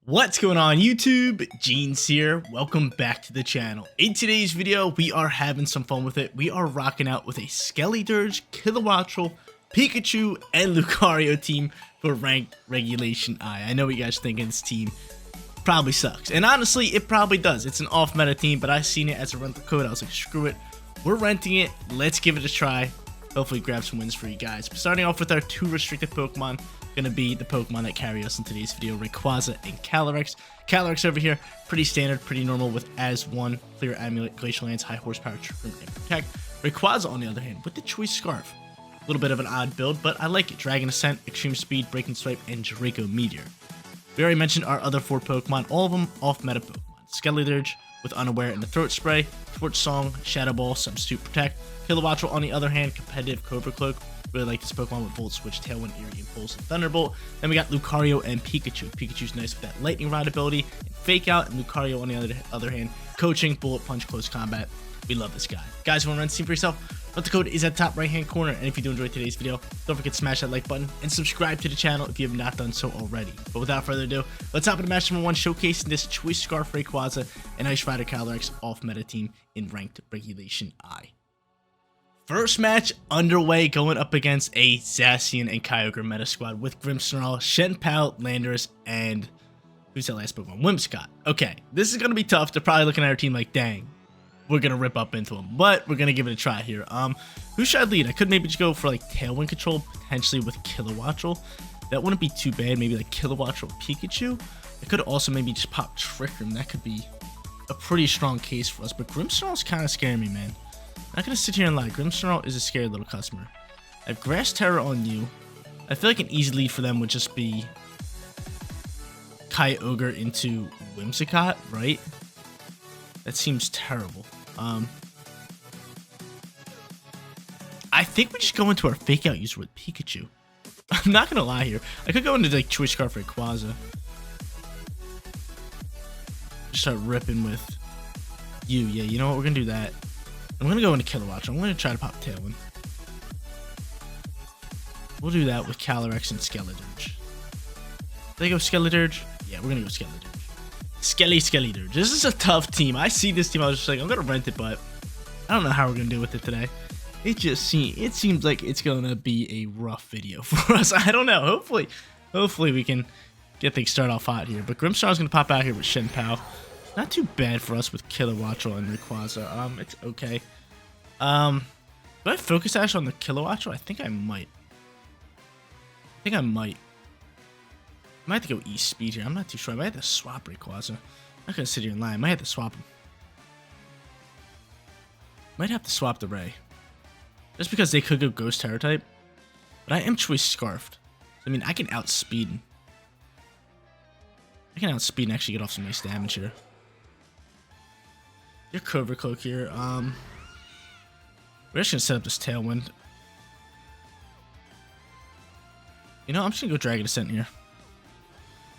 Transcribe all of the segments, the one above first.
What's going on YouTube? Jeans here. Welcome back to the channel. In today's video, we are having some fun with it. We are rocking out with a Skeledirge, Kilowattrel, Pikachu, and Lucario team for ranked Regulation I. I know what you guys are thinking, this team probably sucks. And honestly, it probably does. It's an off-meta team, but I seen it as a rental code. I was like, screw it. We're renting it. Let's give it a try. Hopefully grab some wins for you guys. Starting off with our two restricted Pokemon. Gonna be the Pokemon that carry us in today's video, Rayquaza and Calyrex. Calyrex over here, pretty standard, pretty normal with as one, Clear Amulet, Glacial Lance, High Horsepower, Trick and Protect. Rayquaza on the other hand, with the Choice Scarf. A little bit of an odd build, but I like it. Dragon Ascent, Extreme Speed, Breaking Swipe, and Draco Meteor. We already mentioned our other four Pokemon, all of them off-meta Pokemon. Skeledirge with Unaware and the Throat Spray, Torch Song, Shadow Ball, Substitute Protect. Kilowattrel on the other hand, competitive Cobra Cloak. Really like this Pokemon with Volt Switch, Tailwind, Eerie Impulse, and Thunderbolt. Then we got Lucario and Pikachu. Pikachu's nice with that Lightning Rod ability and Fake Out, and Lucario on the other hand, Coaching, Bullet Punch, Close Combat. We love this guy. Guys, want to run the team for yourself? But the code is at the top right hand corner. And if you do enjoy today's video, don't forget to smash that like button and subscribe to the channel if you have not done so already. But without further ado, let's hop into match number 1, showcasing this Choice Scarf Rayquaza and Ice Rider Calyrex off meta team in ranked Regulation I. First match underway, going up against a Zacian and Kyogre meta squad with Grimmsnarl, Shenpao, Landorus, and who's that last Pokemon? Whimsicott. Okay, this is going to be tough. They're probably looking at our team like, dang, we're going to rip up into them. But we're going to give it a try here. Who should I lead? I could maybe just go for like Tailwind control, potentially with Kilowattrel. That wouldn't be too bad. Maybe like Kilowattrel, Pikachu. I could also maybe just pop Trick Room. That could be a pretty strong case for us. But Grimmsnarl's kind of scaring me, man. Not gonna sit here and lie. Grimmsnarl is a scary little customer. I have Grass Terror on you. I feel like an easy lead for them would just be Kyogre into Whimsicott, right? That seems terrible. I think we just go into our Fake Out user with Pikachu. I'm not gonna lie here. I could go into like Choice Scarf Rayquaza. Just start ripping with you. Yeah, you know what? We're gonna do that. I'm going to go into Kilowattrel. I'm going to try to pop Tailwind. We'll do that with Calyrex and Skeledirge. Did they go Skeledirge? Yeah, we're going to go Skeledirge. Skeledirge. This is a tough team. I see this team. I was just like, I'm going to rent it, but I don't know how we're going to do with it today. It seems like it's going to be a rough video for us. I don't know. Hopefully we can get things started off hot here. But Grimmsnarl's going to pop out here with Shenpao. Not too bad for us with Kilowattrel and Rayquaza. It's okay. Do I Focus Sash on the Kilowattrel? I think I might. I might have to go E-Speed here. I'm not too sure. I might have to swap Rayquaza. I'm not going to sit here and lie. I might have to swap him. Might have to swap the Ray. Just because they could go Ghost Terror type. But I am Choice Scarfed. I mean, I can outspeed him. I can outspeed and actually get off some nice damage here. Your Cobra Cloak here. We're just gonna set up this Tailwind. You know, I'm just gonna go Dragon Ascent here.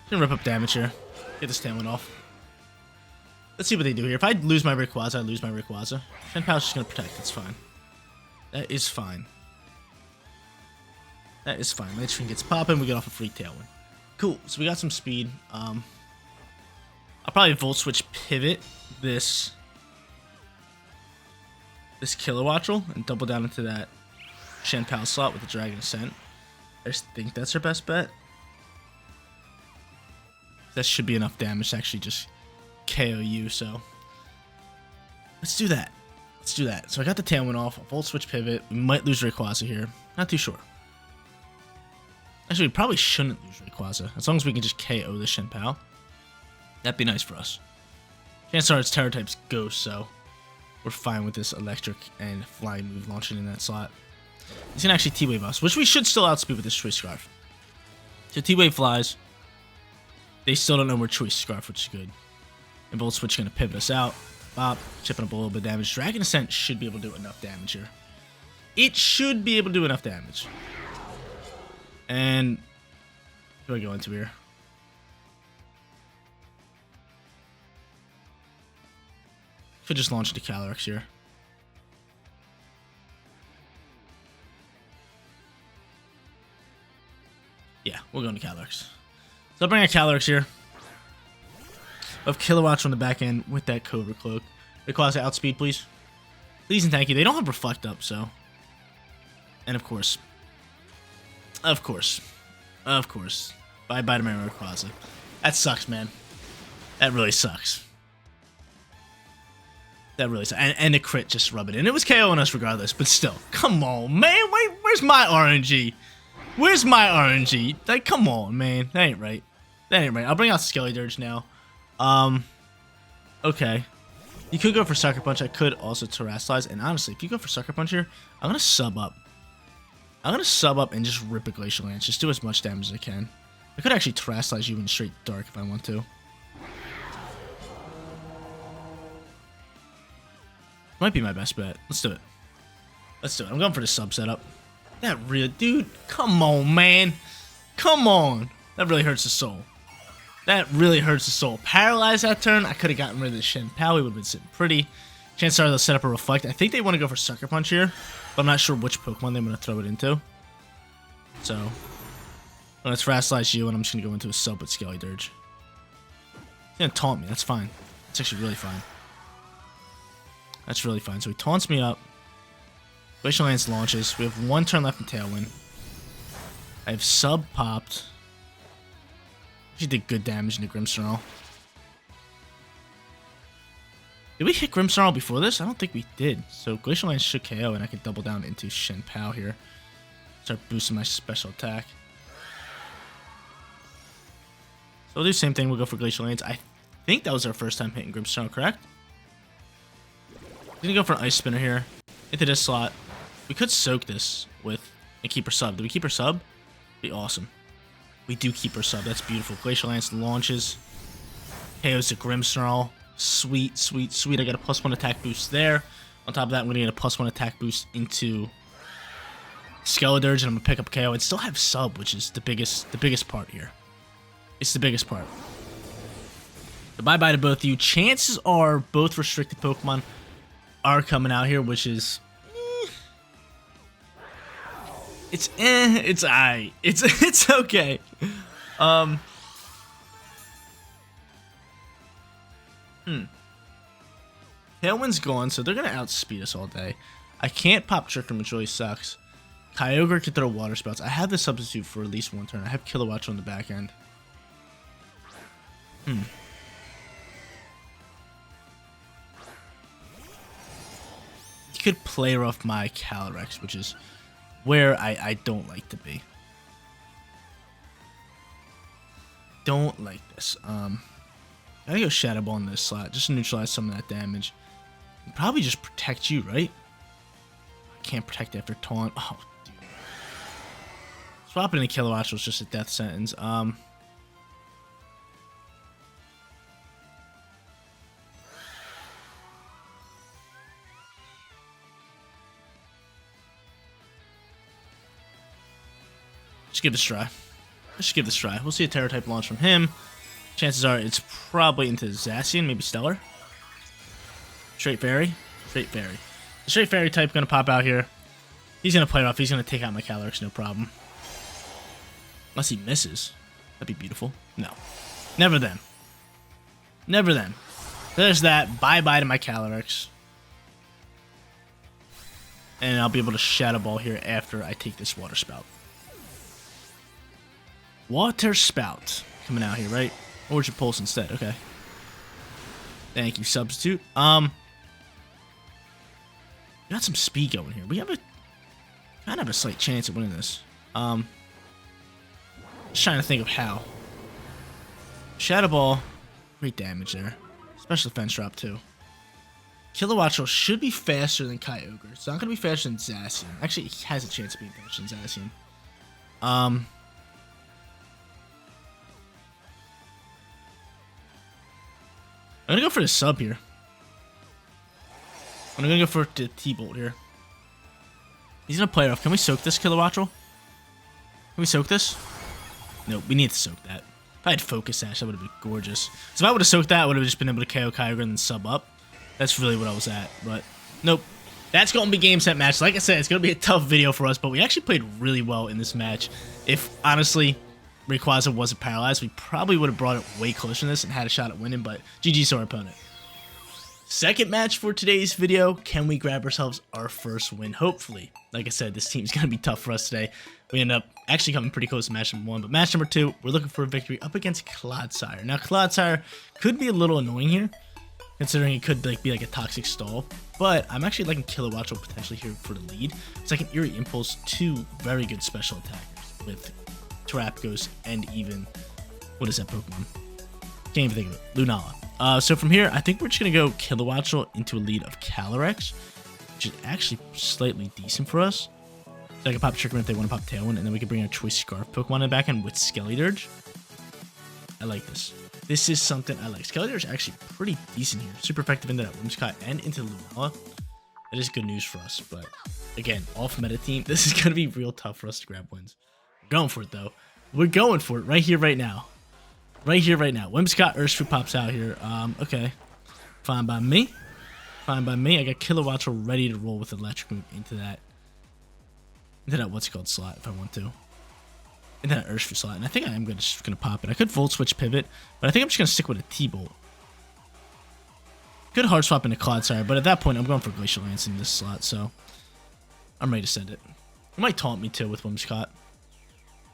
Gonna rip up damage here. Get this Tailwind off. Let's see what they do here. If I lose my Rayquaza, I lose my Rayquaza. Shenpao's just gonna protect. That's fine. That is fine. That is fine. Lightstream gets popping. We get off a free Tailwind. Cool. So we got some speed. I'll probably Volt Switch pivot this Kilowattrel and double down into that Shenpao slot with the Dragon Ascent. I just think that's our best bet. That should be enough damage to actually just KO you, so let's do that. Let's do that. So I got the Tailwind off, Volt Switch pivot. We might lose Rayquaza here. Not too sure. Actually, we probably shouldn't lose Rayquaza. As long as we can just KO the Shenpao. That'd be nice for us. Chances are its Terror type's Ghost, so we're fine with this Electric and Flying move launching in that slot. He's gonna actually T-Wave us, which we should still outspeed with this Choice Scarf. So T-Wave flies. They still don't know we're Choice Scarf, which is good. And Volt Switch gonna pivot us out. Bop, chipping up a little bit of damage. Dragon Ascent should be able to do enough damage here. It should be able to do enough damage. And what do I go into here? Could just launch into Calyrex here. Yeah, we'll go into Calyrex. So I'll bring out Calyrex here. of Kilowattrel on the back end with that Cobra Cloak. Rayquaza outspeed, please. Please and thank you. They don't have Reflect up, so. And of course. Of course. Of course. Bye-bye to my Rayquaza. That sucks, man. That really sucks. That really sucks. And the crit just rub it in. It was KOing us regardless, but still. Come on, man. Where's my RNG? Where's my RNG? Like, come on, man. That ain't right. That ain't right. I'll bring out Skeledirge now. Okay. You could go for Sucker Punch. I could also Terrasilize. And honestly, if you go for Sucker Punch here, I'm going to sub up. I'm going to sub up and just rip a Glacial Lance. Just do as much damage as I can. I could actually Terrasilize you in straight Dark if I want to. Might be my best bet. Let's do it. Let's do it. I'm going for the sub setup. That really... Dude, come on, man. Come on. That really hurts the soul. That really hurts the soul. Paralyze that turn. I could have gotten rid of the Shen Pal. We would have been sitting pretty. Chances are they'll set up a Reflect. I think they want to go for Sucker Punch here, but I'm not sure which Pokemon they want to throw it into. So, I'm going to Terrasilize you, and I'm just going to go into a sub with Skeledirge. He's going to taunt me. That's fine. That's actually really fine. That's really fine. So he taunts me up. Glacial Lance launches. We have one turn left in Tailwind. I have sub popped. She did good damage into Grimmsnarl. Did we hit Grimmsnarl before this? I don't think we did. So Glacial Lance should KO, and I can double down into Shen Pao here. Start boosting my special attack. So we'll do the same thing. We'll go for Glacial Lance. I think that was our first time hitting Grimmsnarl, correct? I'm gonna go for an Ice Spinner here. Into this slot. We could soak this with a Keeper Sub. Did we keep our sub? Be awesome. We do keep our sub. That's beautiful. Glacial Lance launches. KOs to Grimmsnarl. Sweet, sweet, sweet. I got a +1 attack boost there. On top of that, I'm gonna get a +1 attack boost into Skeledirge, and I'm gonna pick up KO and still have sub, which is the biggest part here. It's the biggest part. So bye-bye to both of you. Chances are both restricted Pokemon are coming out here, which is it's aight. It's okay. Tailwind's gone, so they're gonna outspeed us all day. I can't pop Trick Room, which really sucks. Kyogre could throw Water Spouts. I have the substitute for at least one turn. I have Kilowattrel on the back end. You could play rough my Calyrex, which is where I don't like to be. Don't like this. I gotta go Shadow Ball in this slot just to neutralize some of that damage. And probably just protect you, right? I can't protect after Taunt. Oh, dude. Swapping into Kilowattrel is just a death sentence. Just give this a try. Let's just give this a try. We'll see a Terror type launch from him. Chances are it's probably into Zacian, maybe Stellar. Straight Fairy. Straight Fairy. The Straight Fairy type gonna pop out here. He's gonna play it off. He's gonna take out my Calyrex, no problem. Unless he misses. That'd be beautiful. No. Never then. Never then. There's that. Bye-bye to my Calyrex. And I'll be able to Shadow Ball here after I take this Water Spout. Water Spout coming out here, right? Orchard Pulse instead. Okay. Thank you, substitute. Got some speed going here. We have a kind of a slight chance of winning this. Just trying to think of how. Shadow Ball, great damage there. Special defense drop too. Kilowattrel should be faster than Kyogre. It's not gonna be faster than Zacian. Actually, he has a chance of being faster than Zacian. I'm gonna go for the sub here. I'm gonna go for the T-Bolt here. He's gonna play it off. Can we soak this, Kilowattrel? Can we soak this? Nope, we need to soak that. If I had Focus Sash, that would have been gorgeous. So if I would have soaked that, I would have just been able to KO Kyogre and then sub up. That's really what I was at, but nope. That's gonna be game set match. Like I said, it's gonna be a tough video for us, but we actually played really well in this match. If honestly, Rayquaza wasn't paralyzed, we probably would have brought it way closer than this and had a shot at winning, but GG's to our opponent. Second match for today's video. Can we grab ourselves our first win? Hopefully. Like I said, this team's going to be tough for us today. We end up actually coming pretty close to match number 1, but match number 2, we're looking for a victory up against Clodsire. Now, Clodsire could be a little annoying here, considering it could be like a toxic stall, but I'm actually liking Kilowattrel potentially here for the lead. It's like an Eerie Impulse, 2 very good special attackers with Terapagos and even, what is that Pokemon? Can't even think of it. Lunala. So from here, I think we're just going to go Kilowattrel into a lead of Calyrex, which is actually slightly decent for us. So I can pop Trick Room if they want to pop Tailwind, and then we can bring our Choice Scarf Pokemon in the back end with Skeledirge. I like this. This is something I like. Skeledirge is actually pretty decent here. Super effective into that Whimsicott and into Lunala. That is good news for us, but again, off-meta team, this is going to be real tough for us to grab wins. We're going for it, though. We're going for it right here, right now. Right here, right now. Whimsicott Urshifu pops out here. Okay. Fine by me. Fine by me. I got Kilowattrel ready to roll with Electric Move into that what's it called slot if I want to. Into that Urshifu slot. And I think I am just gonna pop it. I could Volt Switch Pivot, but I think I'm just gonna stick with a T-Bolt. Could hard swap into Clodsire, but at that point I'm going for Glacial Lance in this slot, so I'm ready to send it. It might taunt me too with Whimsicott.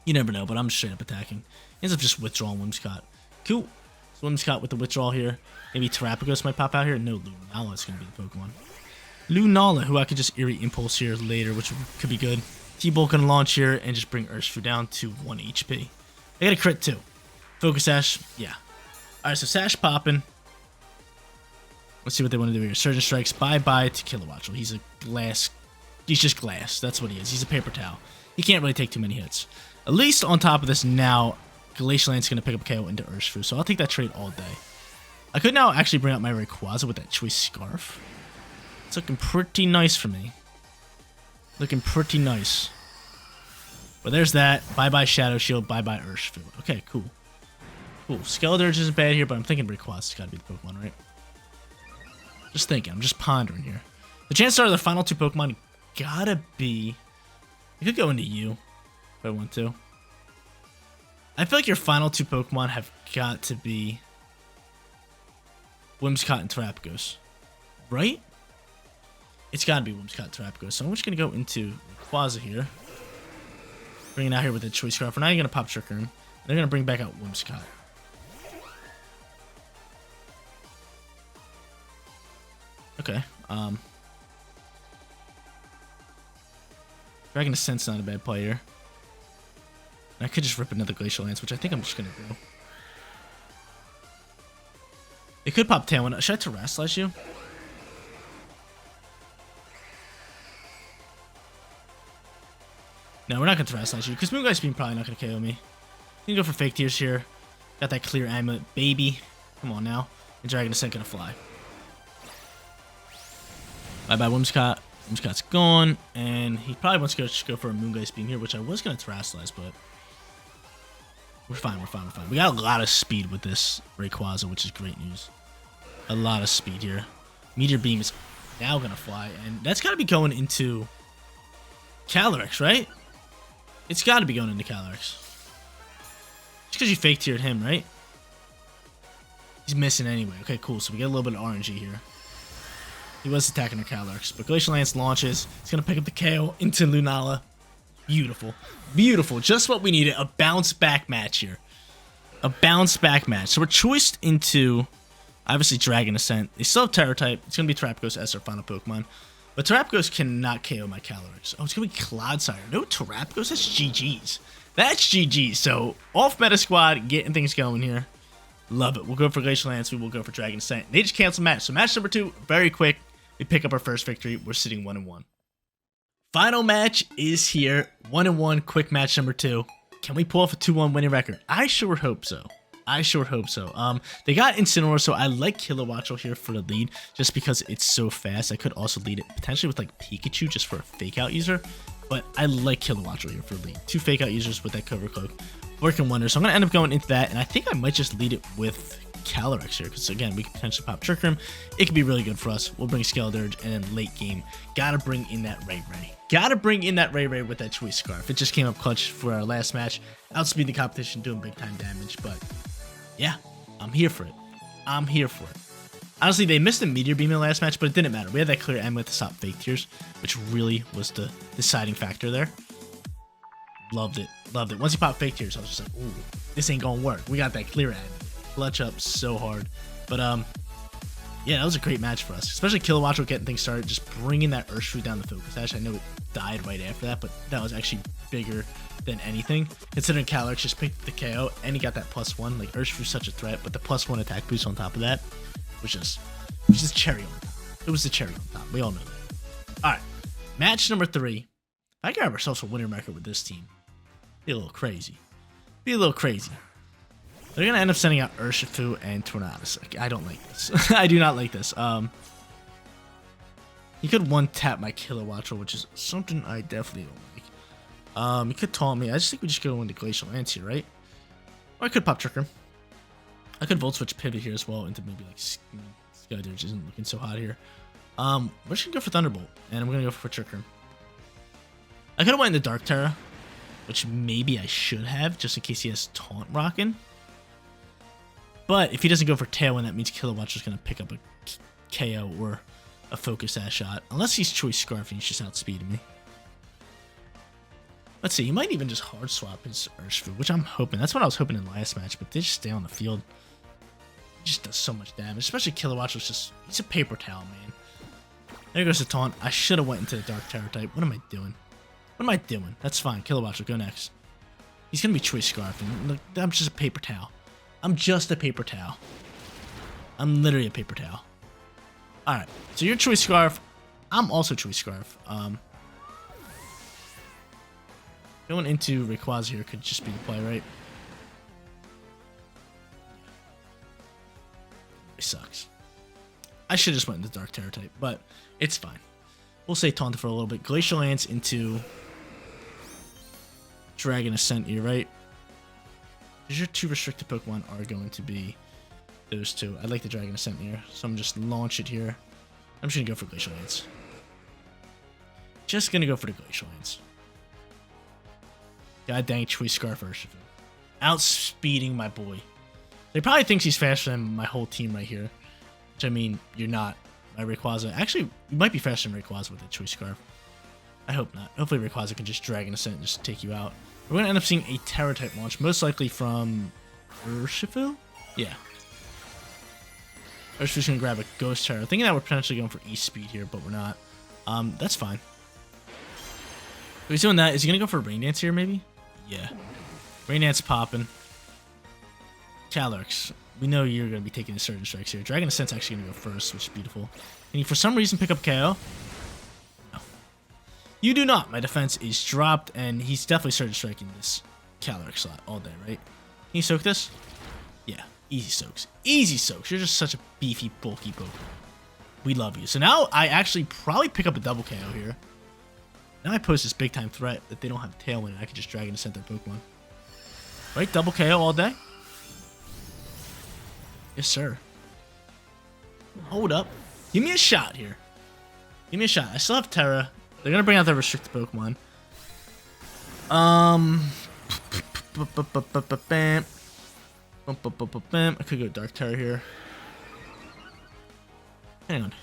You never know, but I'm straight up attacking. Ends up just withdrawing Whimsicott. Cool. So Whimsicott with the withdrawal here. Maybe Terapagos might pop out here. No, Lunala is going to be the Pokemon. Lunala, who I could just Eerie Impulse here later, which could be good. T-Bolt can launch here and just bring Urshifu down to 1 HP. I got a crit too. Focus Sash, yeah. Alright, so Sash popping. Let's see what they want to do here. Surgeon Strikes, bye-bye to Kilowattrel. He's a glass. He's just glass. That's what he is. He's a paper towel. He can't really take too many hits. At least on top of this now, Glacial Lance is going to pick up KO into Urshifu, so I'll take that trade all day. I could now actually bring out my Rayquaza with that Choice Scarf. It's looking pretty nice for me. Looking pretty nice. But there's that. Bye-bye Shadow Shield, bye-bye Urshifu. Okay, cool. Cool. Skeledirge isn't bad here, but I'm thinking Rayquaza's got to be the Pokemon, right? Just thinking. I'm just pondering here. The chances are the final 2 Pokemon gotta be... I could go into you if I want to. I feel like your final 2 Pokemon have got to be Whimsicott and Terapagos, right? It's got to be Whimsicott and Terapagos. So I'm just going to go into Rayquaza here. Bring it out here with the Choice Scarf. We're not going to pop Trick Room. They're going to bring back out Whimsicott. Okay. Dragon Ascent's not a bad play here. And I could just rip another Glacial Lance, which I think I'm just going to do. It could pop Tailwind. Should I Terrasilize you? No, we're not going to Terrasilize you, because Moongeist Beam probably not going to KO me. You can go for Fake Tears here. Got that clear amulet, baby. Come on now. And Dragon Ascent going to fly. Bye-bye Whimsicott. Whimsicott's gone, and he probably wants to just go for a Moongeist Beam here, which I was going to Terrasilize, but we're fine, we're fine, we're fine. We got a lot of speed with this Rayquaza, which is great news. A lot of speed here. Meteor Beam is now going to fly, and that's got to be going into Calyrex, right? It's got to be going into Calyrex. Just because you Fake Tiered him, right? He's missing anyway. Okay, cool. So we get a little bit of RNG here. He was attacking our Calyrex, but Glacial Lance launches. It's going to pick up the KO into Lunala. Beautiful. Beautiful. Just what we needed. A bounce back match here. A bounce back match. So we're choiced into, obviously, Dragon Ascent. They still have Terror type. It's going to be Terapagos as our final Pokemon. But Terapagos cannot KO my Calyrex. Oh, it's going to be Clodsire. No Terapagos? That's GG's. That's GG's. So, off-meta squad, getting things going here. Love it. We'll go for Glacial Lance. We will go for Dragon Ascent. They just cancel match. So, match number 2, very quick. We pick up our first victory. We're sitting 1-1. Final match is here. 1-1, quick match number 2. Can we pull off a 2-1 winning record? I sure hope so. I sure hope so. They got Incineroar, so I like Kilowattrel here for the lead, just because it's so fast. I could also lead it potentially with like Pikachu just for a fake out user, but I like Kilowattrel here for the lead. 2 fake out users with that cover cloak, working wonders. So I'm gonna end up going into that, and I think I might just lead it with Calyrex here, because again, we can potentially pop Trick Room. It could be really good for us. We'll bring Skeledirge, and then late game, gotta bring in that Ray. Gotta bring in that Ray with that Choice Scarf. It just came up clutch for our last match. Outspeed the competition, doing big time damage, but yeah, I'm here for it. I'm here for it. Honestly, they missed the Meteor Beam in the last match, but it didn't matter. We had that clear amulet to stop fake tears, which really was the deciding factor there. Loved it. Loved it. Once he popped fake tears, I was just like, ooh, this ain't gonna work. We got that clear amulet. Clutch up so hard. But, yeah, that was a great match for us. Especially Kilowattrel getting things started, just bringing that Urshifu down the Focus Sash. I know it died right after that, but that was actually bigger than anything. Considering Calyrex just picked the KO, and he got that +1. Like, Urshifu's such a threat, but the +1 attack boost on top of that was just cherry on top. It was the cherry on top. We all know that. Alright, match number 3. If I grab ourselves a winner record with this team, be a little crazy. Be a little crazy. They're going to end up sending out Urshifu and Tornadus. I don't like this. I do not like this. He could one-tap my Kilowattrel, which is something I definitely don't like. He could taunt me. I just think we just go into Glacial Lance here, right? Or I could pop Trick Room. I could Volt Switch Pivot here as well into maybe like Skeledirge isn't looking so hot here. We're just going to go for Thunderbolt, and I'm going to go for Trick Room. I could have went into Dark Terra, which maybe I should have, just in case he has Taunt rocking. But if he doesn't go for Tailwind, that means Kilowattrel's going to pick up a KO or a Focus Sash shot. Unless he's Choice Scarf and he's just outspeeding me. Let's see, he might even just hard swap his Urshifu, which I'm hoping. That's what I was hoping in the last match, but they just stay on the field. He just does so much damage, especially Kilowattrel's just, he's a paper towel, man. There goes the taunt. I should have went into the Dark Terror type. What am I doing? What am I doing? That's fine. Kilowattrel, go next. He's going to be Choice Scarf, and look, I'm just a paper towel. I'm just a paper towel. I'm literally a paper towel. Alright, so you're Choice Scarf. I'm also Choice Scarf. Going into Rayquaza here could just be the play, right? It sucks. I should have just went into Dark Terror type, but it's fine. We'll say Taunt for a little bit. Glacial Lance into Dragon Ascent here, right? Because your 2 restricted Pokemon are going to be those 2. I like the Dragon Ascent here, so I'm just launch it here. I'm just going to go for Glacial Lance. Just going to go for the Glacial Lance. God dang Choice Scarf Urshifu. Outspeeding my boy. They probably thinks he's faster than my whole team right here. Which, I mean, you're not. My Rayquaza. Actually, you might be faster than Rayquaza with the Choice Scarf. I hope not. Hopefully Rayquaza can just Dragon Ascent and just take you out. We're going to end up seeing a Terra-type launch. Most likely from Urshifu? Yeah. Urshifu's going to grab a Ghost Terra. Thinking that we're potentially going for E-Speed here, but we're not. That's fine. If he's doing that, is he going to go for Rain Dance here, maybe? Yeah. Rain Dance popping. Calyrex. We know you're going to be taking the Surge Strikes here. Dragon Ascent's actually going to go first, which is beautiful. Can you, for some reason, pick up KO? No. You do not. My defense is dropped, and he's definitely Surge Striking this Calyrex slot all day, right? Can you soak this? Yeah. Easy soaks. Easy soaks. You're just such a beefy, bulky Pokemon. We love you. So now I actually probably pick up a double KO here. Now I pose this big-time threat that they don't have Tailwind, and I can just Dragon Ascent their Pokemon. Right? Double KO all day? Yes, sir. Hold up. Give me a shot here. Give me a shot. I still have Terra. They're going to bring out their restricted Pokemon. I could go Dark Terra here. Hang on.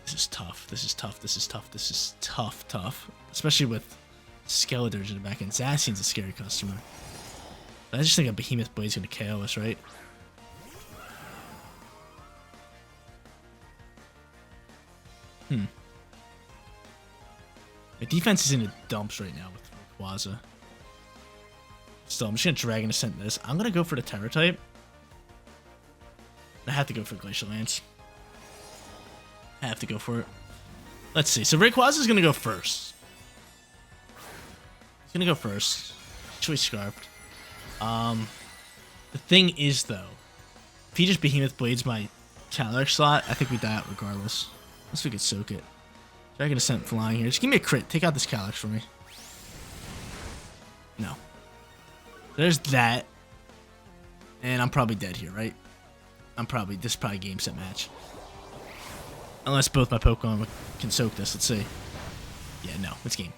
This is tough. This is tough. This is tough. This is tough. Especially with Skeledirge in the back end. Zacian's a scary customer. But I just think a Behemoth Blade's going to KO us, right? My defense is in the dumps right now with Rayquaza. Still, I'm just going to Dragon Ascent this. I'm going to go for the Terra type. I have to go for Glacial Lance. I have to go for it. Let's see. So Rayquaza is going to go first. He's going to go first. Choice Scarfed. The thing is, though, if he just Behemoth Blades my Calyrex slot, I think we die out regardless. Unless we could soak it. Dragon Ascent flying here. Just give me a crit. Take out this Calyrex for me. No. There's that. And I'm probably dead here, right? This is probably a game set match. Unless both my Pokemon can soak this. Let's see. Yeah, no, it's game.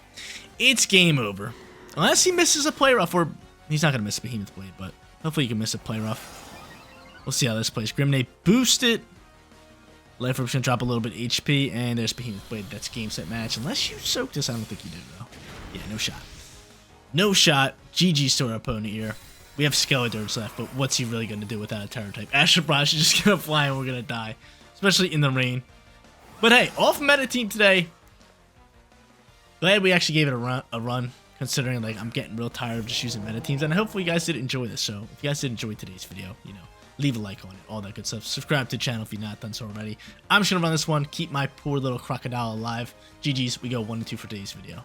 It's game over. Unless he misses a Play Rough, or he's not going to miss a Behemoth Blade, but hopefully he can miss a Play Rough. We'll see how this plays. Grimnate boosted. Life Orb going to drop a little bit HP, and there's Behemoth Blade. That's game set match. Unless you soak this, I don't think you do, though. Yeah, no shot. No shot. GG's to our opponent here. We have Skeledirge left, but what's he really going to do without a Terror type? Astral Brush is just going to fly and we're going to die. Especially in the rain. But hey, off meta team today. Glad we actually gave it a run. Considering like I'm getting real tired of just using meta teams. And hopefully you guys did enjoy this. So if you guys did enjoy today's video, you know, leave a like on it. All that good stuff. Subscribe to the channel if you're not done so already. I'm just going to run this one. Keep my poor little crocodile alive. GG's. We go 1 and 2 for today's video.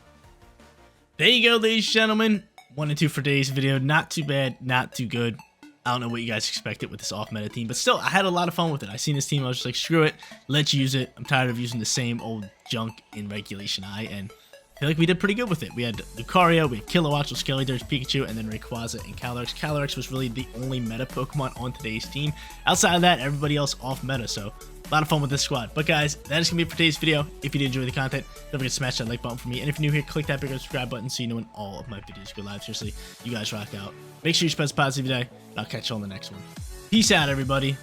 There you go, ladies and gentlemen. 1 and 2 for today's video. Not too bad, not too good. I don't know what you guys expected with this off-meta team, but still, I had a lot of fun with it. I seen this team, I was just like, screw it, let's use it. I'm tired of using the same old junk in Regulation I, and I feel like we did pretty good with it. We had Lucario, we had Kilowattrel, Skeledirge, Pikachu, and then Rayquaza and Calyrex. Calyrex was really the only meta Pokemon on today's team. Outside of that, everybody else off-meta, so a lot of fun with this squad. But guys, that is going to be it for today's video. If you did enjoy the content, don't forget to smash that like button for me. And if you're new here, click that big subscribe button so you know when all of my videos go live. Seriously, you guys rock out. Make sure you spread positive today, and I'll catch you on the next one. Peace out, everybody.